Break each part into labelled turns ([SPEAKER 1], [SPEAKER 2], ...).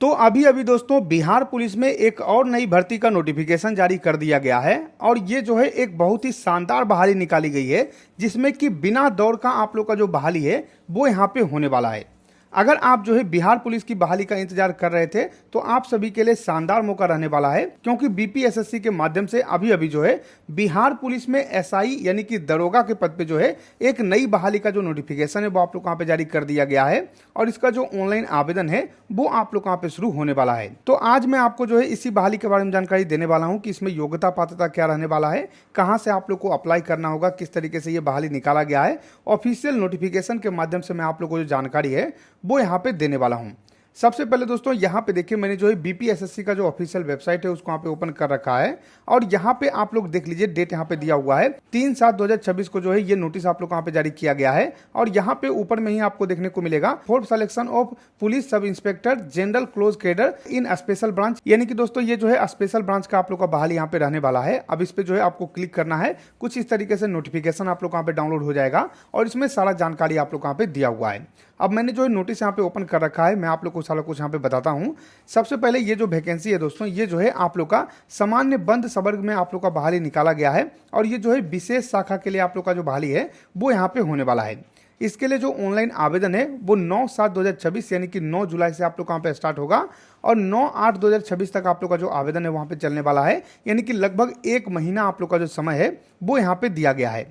[SPEAKER 1] तो अभी अभी दोस्तों बिहार पुलिस में एक और नई भर्ती का नोटिफिकेशन जारी कर दिया गया है और ये जो है एक बहुत ही शानदार बहाली निकाली गई है जिसमें कि बिना दौड़ का आप लोग का जो बहाली है वो यहाँ पे होने वाला है। अगर आप जो है बिहार पुलिस की बहाली का इंतजार कर रहे थे तो आप सभी के लिए शानदार मौका रहने वाला है, क्योंकि बीपीएसएससी के माध्यम से अभी अभी जो है बिहार पुलिस में एसआई यानी कि दरोगा के पद पे जो है एक नई बहाली का जो नोटिफिकेशन है वो आप लोग यहाँ पे जारी कर दिया गया है और इसका जो ऑनलाइन आवेदन है वो आप लोग यहाँ पे शुरू होने वाला है। तो आज मैं आपको जो है इसी बहाली के बारे में जानकारी देने वाला हूँ कि इसमें योग्यता पात्रता क्या रहने वाला है, कहाँ से आप लोग को अप्लाई करना होगा, किस तरीके से ये बहाली निकाला गया है। ऑफिशियल नोटिफिकेशन के माध्यम से मैं आप लोग को जो जानकारी है वो यहाँ पे देने वाला हूँ। सबसे पहले दोस्तों यहाँ पे देखिए मैंने जो है बीपीएसएससी का जो ऑफिशियल वेबसाइट है उसको यहाँ पे ओपन कर रखा है और यहाँ पे आप लोग देख लीजिए डेट यहाँ पे दिया हुआ है 3/7/2026 को जो है ये नोटिस आप लोग यहाँ पे जारी किया गया है और यहाँ पे ऊपर में ही आपको देखने को मिलेगा for selection of police sub inspector general close cadre in special branch, यानी कि दोस्तों ये जो है स्पेशल ब्रांच का आप लोग का बहाली यहाँ पे रहने वाला है। अब इस पे जो है आपको क्लिक करना है, कुछ इस तरीके से नोटिफिकेशन आप लोग यहाँ पे डाउनलोड हो जाएगा और इसमें सारा जानकारी आप लोग यहाँ पे दिया हुआ है। अब मैंने जो है नोटिस यहाँ पे ओपन कर रखा है, मैं आप लोग को सारा कुछ यहाँ पे बताता हूँ। सबसे पहले ये जो वैकेंसी है दोस्तों ये जो है आप लोग का सामान्य बंद संवर्ग में आप लोग का बहाली निकाला गया है और ये जो है विशेष शाखा के लिए आप लोग का जो बहाली है वो यहाँ पे होने वाला है। इसके लिए जो ऑनलाइन आवेदन है वो 9/7/2026 यानी कि 9 जुलाई से आप लोग यहाँ पे स्टार्ट होगा और 9/8/2026 तक आप लोग का जो आवेदन है वहाँ पे चलने वाला है, यानी कि लगभग 1 महीना आप लोग का जो समय है वो यहाँ पे दिया गया है।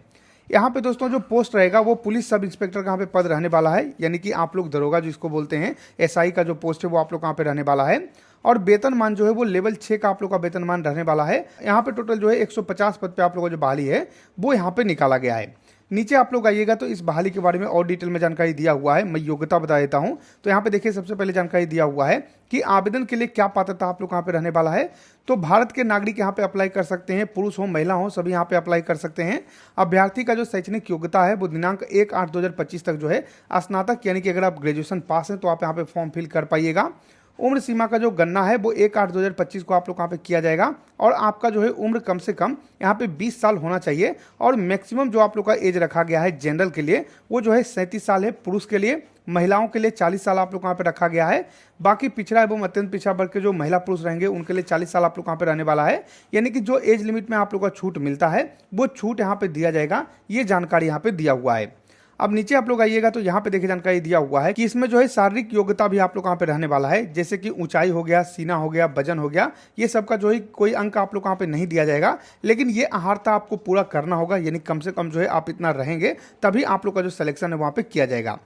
[SPEAKER 1] यहाँ पे दोस्तों जो पोस्ट रहेगा वो पुलिस सब इंस्पेक्टर का यहाँ पे पद रहने वाला है, यानी कि आप लोग दरोगा जिसको बोलते हैं, एसआई का जो पोस्ट है वो आप लोग यहाँ पे रहने वाला है और वेतनमान जो है वो लेवल 6 का आप लोग का वेतनमान रहने वाला है। यहाँ पे टोटल जो है 150 पद पे आप लोगों का जो बहाली है वो यहाँ पे निकाला गया है। नीचे आप लोग आइएगा तो इस बहाली के बारे में और डिटेल में जानकारी दिया हुआ है, मैं योग्यता बता देता हूं। तो यहाँ पे देखिए सबसे पहले जानकारी दिया हुआ है कि आवेदन के लिए क्या पात्रता आप लोग यहाँ पे रहने वाला है। तो भारत के नागरिक यहाँ पे अप्लाई कर सकते हैं, पुरुष हो महिला हो सभी यहाँ पे अप्लाई कर सकते हैं। अभ्यर्थी का जो शैक्षणिक योग्यता है वो दिनांक 1/8/2025 तक जो है स्नातक, यानी कि अगर आप ग्रेजुएशन पास हैं तो आप यहाँ पे फॉर्म फिल कर पाइएगा। उम्र सीमा का जो गणना है वो 1/8/2025 को आप लोग यहाँ पे किया जाएगा और आपका जो है उम्र कम से कम यहाँ पे 20 साल होना चाहिए और मैक्सिमम जो आप लोग का एज रखा गया है जनरल के लिए वो जो है 37 साल है पुरुष के लिए, महिलाओं के लिए 40 साल आप लोग यहाँ पे रखा गया है। बाकी पिछड़ा एवं अत्यंत पिछड़ा वर्ग के जो महिला पुरुष रहेंगे उनके लिए 40 साल आप लोग यहाँ पे रहने वाला है, यानी कि जो एज लिमिट में आप लोग का छूट मिलता है वो छूट यहाँ पे दिया जाएगा, ये जानकारी यहाँ पे दिया हुआ है। अब नीचे आप लोग आइएगा तो यहाँ पे देखिए जानकारी दिया हुआ है कि इसमें जो है शारीरिक योग्यता भी आप लोग यहाँ पे रहने वाला है, जैसे कि ऊंचाई हो गया, सीना हो गया, वजन हो गया, ये सब का जो है कोई अंक आप लोग यहाँ पे नहीं दिया जाएगा, लेकिन ये आहारता आपको पूरा करना होगा, यानी कम से कम जो है आप इतना रहेंगे तभी आप लोग का जो सिलेक्शन है वहाँ पे किया जाएगा।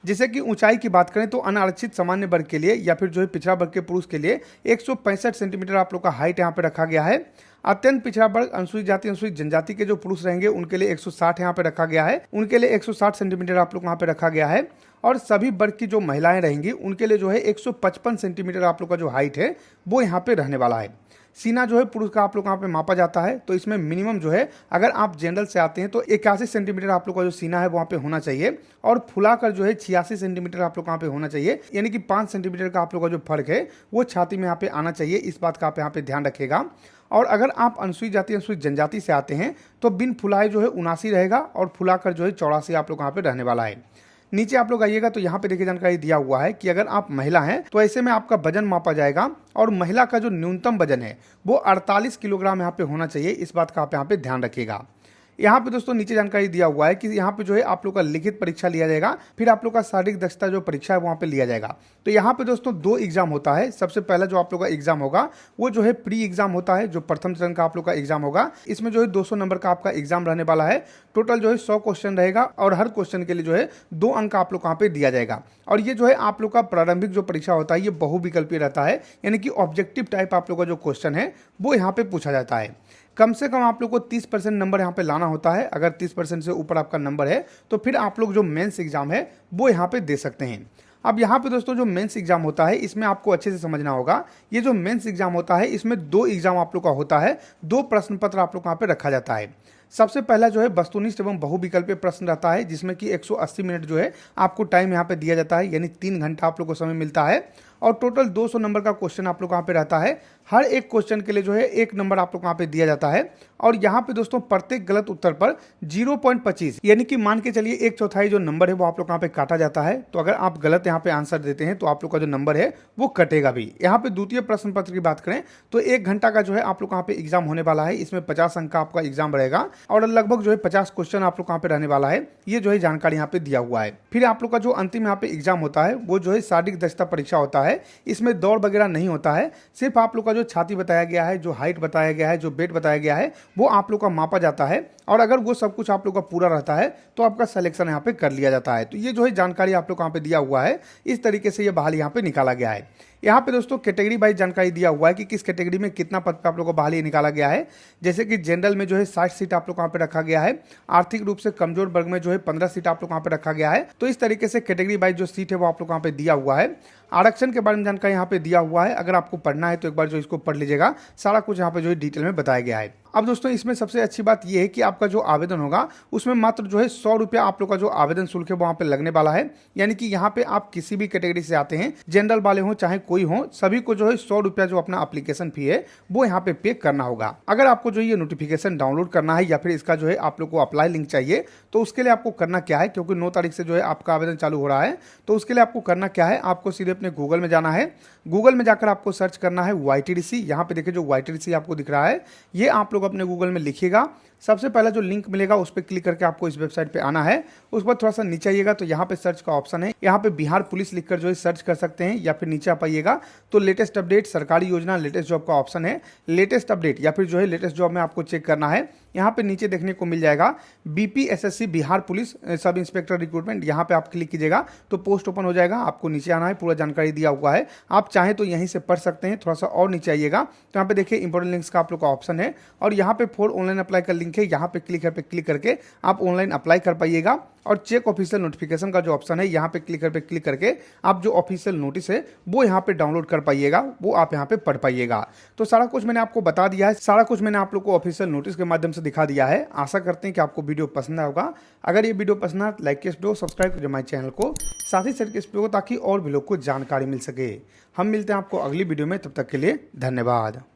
[SPEAKER 1] जैसे कि ऊंचाई की बात करें तो अनारक्षित सामान्य वर्ग के लिए या फिर जो है पिछड़ा वर्ग के पुरुष के लिए 165 सेंटीमीटर आप लोग का हाइट यहाँ पे रखा गया है। अत्यंत पिछड़ा वर्ग, अनुसूचित जाति, अनुसूचित जनजाति के जो पुरुष रहेंगे उनके लिए 160 यहाँ पे रखा गया है, उनके लिए 160 सेंटीमीटर आप लोग यहाँ पे रखा गया है और सभी वर्ग की जो महिलाएं रहेंगी उनके लिए जो है 155 सेंटीमीटर आप लोग का जो हाइट है वो यहाँ पे रहने वाला है। सीना जो है पुरुष का आप लोग यहाँ पे मापा जाता है, तो इसमें मिनिमम जो है अगर आप जनरल से आते हैं तो 81 सेंटीमीटर आप लोग का जो सीना है वहाँ पे होना चाहिए और फुलाकर जो है 86 सेंटीमीटर आप लोग यहाँ पे होना चाहिए, यानी कि 5 सेंटीमीटर का आप लोग का जो फर्क है वो छाती में यहाँ पे आना चाहिए, इस बात का आप यहाँ पे ध्यान रखिएगा। और अगर आप अनुसूचित जाति, अनुसूचित जनजाति से आते हैं तो बिन फुलाए जो है 79 रहेगा और फुलाकर जो है 84 आप लोग यहाँ पे रहने वाला है। नीचे आप लोग आइएगा तो यहाँ पे देखिए जानकारी दिया हुआ है कि अगर आप महिला हैं तो ऐसे में आपका वजन मापा जाएगा और महिला का जो न्यूनतम वजन है वो 48 किलोग्राम यहाँ पे होना चाहिए, इस बात का आप यहाँ पे ध्यान रखिएगा। यहाँ पे दोस्तों नीचे जानकारी दिया हुआ है कि यहाँ पे जो है आप लोग का लिखित परीक्षा लिया जाएगा, फिर आप लोग का शारीरिक दक्षता जो परीक्षा है वहाँ पे लिया जाएगा। तो यहाँ पे दोस्तों 2 एग्जाम होता है। सबसे पहला जो आप लोग का एग्जाम होगा वो जो है प्री एग्जाम होता है, जो प्रथम चरण का आप लोग का एग्जाम होगा। इसमें जो है 200 नंबर का आपका एग्जाम रहने वाला है। टोटल जो है 100 क्वेश्चन रहेगा और हर क्वेश्चन के लिए जो है 2 अंक आप लोग यहाँ पे दिया जाएगा। और ये जो है आप लोग का प्रारंभिक जो परीक्षा होता है ये बहुविकल्पीय रहता है, यानी कि ऑब्जेक्टिव टाइप आप लोग का जो क्वेश्चन है वो यहाँ पे पूछा जाता है। कम से कम आप लोग को 30% नंबर यहाँ पे लाना होता है। अगर 30% से ऊपर आपका नंबर है तो फिर आप लोग जो मेंस एग्जाम है वो यहाँ पे दे सकते हैं। अब यहाँ पे दोस्तों जो मेंस एग्जाम होता है इसमें आपको अच्छे से समझना होगा। ये जो मेंस एग्जाम होता है इसमें 2 एग्जाम आप लोग का होता है, 2 प्रश्न पत्र आप लोग यहाँ पे रखा जाता है। सबसे पहला जो है वस्तुनिष्ठ एवं बहुविकल्पीय प्रश्न रहता है, जिसमें कि 180 मिनट जो है आपको टाइम यहाँ पे दिया जाता है, यानी 3 घंटा आप लोग को समय मिलता है। और टोटल 200 नंबर का क्वेश्चन आप लोग यहाँ पे रहता है। हर एक क्वेश्चन के लिए जो है 1 नंबर आप लोग यहाँ पे दिया जाता है और यहाँ पे दोस्तों प्रत्येक गलत उत्तर पर 0.25 यानी कि मान के चलिए 1/4 जो नंबर है वो आप लोग यहाँ पे काटा जाता है। तो अगर आप गलत यहाँ पे आंसर देते हैं तो आप लोग का जो नंबर है वो कटेगा भी। यहाँ पे द्वितीय प्रश्न पत्र की बात करें तो 1 घंटा का जो है आप लोग यहाँ पे एग्जाम होने वाला है। इसमें 50 अंक का आपका एग्जाम रहेगा और लगभग जो है 50 क्वेश्चन आप लोग यहाँ पे रहने वाला है। ये जो है जानकारी यहाँ पे दिया हुआ है। फिर आप लोग का जो अंतिम यहाँ पे एग्जाम होता है वो जो है शारीरिक दक्षता परीक्षा होता है। इसमें दौड़ वगैरह नहीं होता है, सिर्फ आप लोग का जो छाती बताया गया है, जो हाइट बताया गया है, जो वेट बताया गया है वो आप लोग का मापा जाता है और अगर वो सब कुछ आप लोग का पूरा रहता है तो आपका सिलेक्शन यहाँ पे कर लिया जाता है। तो ये जो है जानकारी आप लोग यहाँ पे दिया हुआ है। इस तरीके से ये बहाली यहाँ पे निकाला गया है। यहाँ पे दोस्तों कैटेगरी वाइज जानकारी दिया हुआ है कि किस कैटेगरी में कितना पद पे आप लोगों को बहाली निकाला गया है। जैसे कि जनरल में जो है 60 सीट आप लोग यहाँ पे रखा गया है। आर्थिक रूप से कमजोर वर्ग में जो है 15 सीट आप लोग यहाँ पे रखा गया है। तो इस तरीके से कैटेगरी वाइज जो सीट है वो आप लोग यहाँ पे दिया हुआ है। आरक्षण के बारे में जानकारी यहाँ पे दिया हुआ है। अगर आपको पढ़ना है तो एक बार जो इसको पढ़ लीजिएगा, सारा कुछ यहाँ पे जो है डिटेल में बताया गया है। अब दोस्तों इसमें सबसे अच्छी बात यह है कि आपका जो आवेदन होगा उसमें मात्र जो है 100 रुपया आप लोग का जो आवेदन शुल्क है वहाँ पे लगने वाला है। यानी कि यहाँ पे आप किसी भी कैटेगरी से आते हैं, जनरल वाले हो चाहे कोई हो, सभी को जो है 100 रुपया जो अपना एप्लीकेशन फी है वो यहाँ पे पे करना होगा। अगर आपको जो ये नोटिफिकेशन डाउनलोड करना है या फिर इसका जो है आप लोग को अप्लाई लिंक चाहिए तो उसके लिए आपको करना क्या है, क्योंकि 9 तारीख से जो है आपका आवेदन चालू हो रहा है। तो उसके लिए आपको करना क्या है, आपको सीधे अपने गूगल में जाना है। गूगल में जाकर आपको सर्च करना है YTDC। यहाँ पे देखिए जो YTDC आपको दिख रहा है ये आप लोग अपने गूगल में लिखिएगा। सबसे पहला जो लिंक मिलेगा उस पर क्लिक करके आपको इस वेबसाइट पे आना है। उस पर थोड़ा सा नीचे आइएगा तो यहाँ पे सर्च का ऑप्शन है। यहाँ पे बिहार पुलिस लिखकर जो है सर्च कर सकते हैं या फिर नीचे आप आइएगा तो लेटेस्ट अपडेट, सरकारी योजना, लेटेस्ट जॉब का ऑप्शन है। लेटेस्ट अपडेट या फिर जो है लेटेस्ट जॉब में आपको चेक करना है। यहाँ पे नीचे देखने को मिल जाएगा BPSSC Bihar police sub inspector recruitment. यहाँ पे आप क्लिक कीजिएगा तो पोस्ट ओपन हो जाएगा। आपको नीचे आना है, पूरा जानकारी दिया हुआ है। आप चाहें तो यहीं से पढ़ सकते हैं। थोड़ा सा और नीचे आइएगा तो यहाँ पे देखिए इंपॉर्टेंट लिंक्स का आप लोग का ऑप्शन है और यहाँ पे फॉर ऑनलाइन अप्लाई का लिंक है। यहाँ पे क्लिक करके आप ऑनलाइन अप्लाई कर पाइएगा। और चेक ऑफिशियल नोटिफिकेशन का जो ऑप्शन है यहाँ पे क्लिक करके आप जो ऑफिशियल नोटिस है वो यहाँ पे डाउनलोड कर पाइएगा, वो आप यहाँ पे पढ़ पाइएगा। तो सारा कुछ मैंने आपको बता दिया है, सारा कुछ मैंने आप लोग को ऑफिशियल नोटिस के माध्यम से दिखा दिया है। आशा करते हैं कि आपको वीडियो पसंद आया होगा। अगर ये वीडियो पसंद आए लाइक इस वीडियो, सब्सक्राइब कीजिए हमारे चैनल को, साथ ही शेयर कीजिए इस वीडियो को ताकि और भी लोग को जानकारी मिल सके। हम मिलते हैं आपको अगली वीडियो में, तब तक के लिए धन्यवाद।